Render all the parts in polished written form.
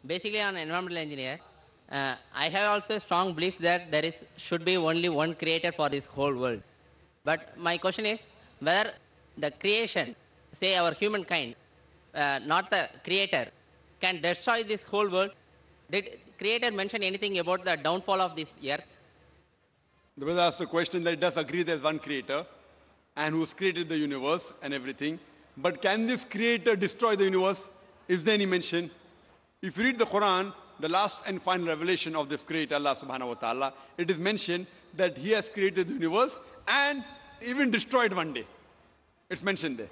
basically an environmental engineer. I have also a strong belief that should be only one creator for this whole world. But my question is whether the creation, say our humankind, not the creator, can destroy this whole world. Did creator mention anything about the downfall of this earth? The brother asked the question that it does agree there's one creator and who's created the universe and everything. But can this creator destroy the universe? Is there any mention? If you read the Quran, the last and final revelation of this creator, Allah subhanahu wa ta'ala, it is mentioned that he has created the universe and even destroyed one day. It's mentioned there.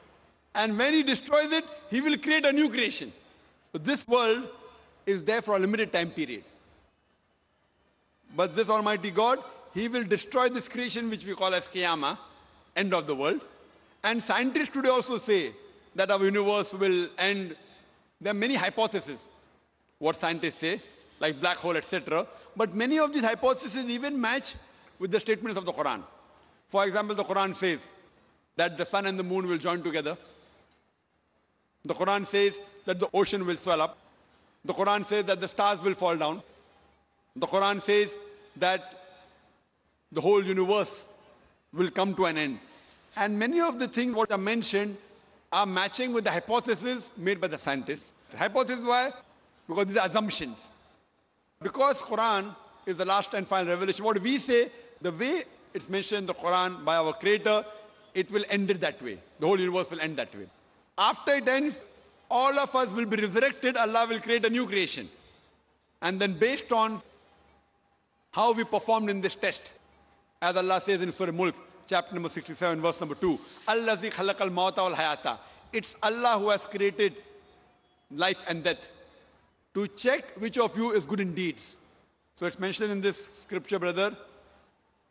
And when he destroys it, he will create a new creation. So this world is there for a limited time period. But this Almighty God, he will destroy this creation which we call as Qiyamah, end of the world. And scientists today also say that our universe will end. There are many hypotheses, what scientists say, like black hole, etc. But many of these hypotheses even match with the statements of the Quran. For example, the Quran says that the sun and the moon will join together. The Quran says that the ocean will swell up. The Quran says that the stars will fall down. The Quran says that the whole universe will come to an end. And many of the things what are mentioned are matching with the hypotheses made by the scientists. The hypothesis why? Because these are assumptions. Because Quran is the last and final revelation, what we say, the way it's mentioned in the Quran by our Creator, it will end it that way. The whole universe will end that way. After it ends, all of us will be resurrected. Allah will create a new creation. And then based on how we performed in this test, as Allah says in Surah Mulk, chapter number 67, verse number 2, Allazi khalaqal mawta wal hayata. It's Allah who has created life and death to check which of you is good in deeds. So it's mentioned in this scripture, brother.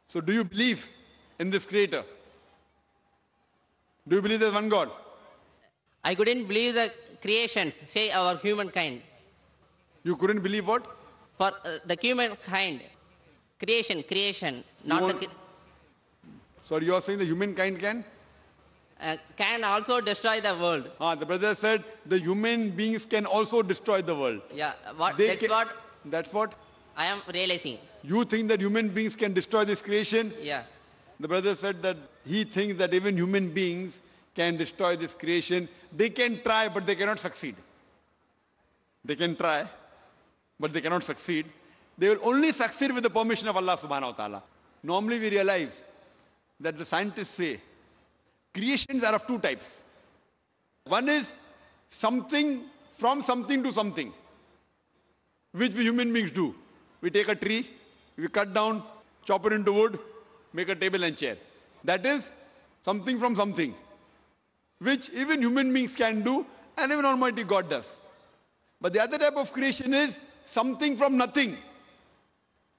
So do you believe in this creator? Do you believe there's one God? I couldn't believe the creations, say our humankind. You couldn't believe what? For the humankind, creation, not the... Sorry, you are saying the humankind can also destroy the world. The brother said the human beings can also destroy the world. Yeah, that's what I am realizing. You think that human beings can destroy this creation? Yeah. The brother said that he thinks that even human beings can destroy this creation. They can try, but they cannot succeed. They can try, but they cannot succeed. They will only succeed with the permission of Allah subhanahu wa ta'ala. Normally we realize that the scientists say creations are of two types. One is something from something to something, which we human beings do. We take a tree, we cut down, chop it into wood, make a table and chair. That is something from something, which even human beings can do, and even Almighty God does. But the other type of creation is something from nothing,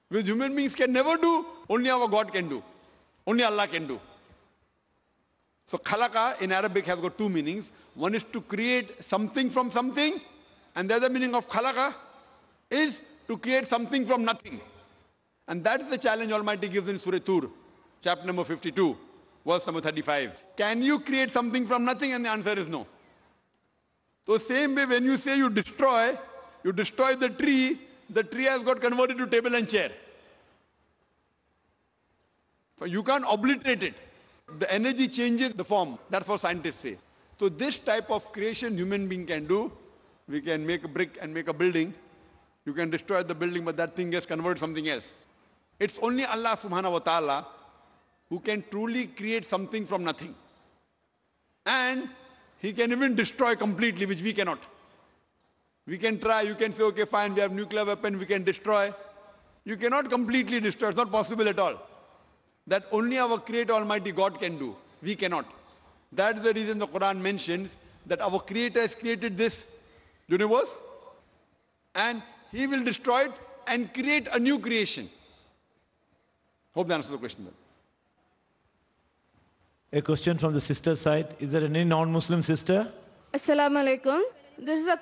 which human beings can never do, only our God can do. Only Allah can do. So khalaqa in Arabic has got two meanings. One is to create something from something, and the other meaning of khalaqa is to create something from nothing. And that is the challenge Almighty gives in Surah Tur, chapter number 52, verse number 35. Can you create something from nothing? And the answer is no. So same way when you say you destroy the tree has got converted to table and chair. You can't obliterate it. The energy changes the form. That's what scientists say. So this type of creation human being can do. We can make a brick and make a building. You can destroy the building, but that thing gets converted to something else. It's only Allah subhanahu wa ta'ala who can truly create something from nothing. And He can even destroy completely, which we cannot. We can try, you can say, okay, fine, we have nuclear weapon, we can destroy. You cannot completely destroy, it's not possible at all. That only our Creator Almighty God can do. We cannot. That's the reason the Quran mentions that our Creator has created this universe and He will destroy it and create a new creation. Hope that answers the question. A question from the sister side. Is there any non-Muslim sister? Assalamu alaikum. This is a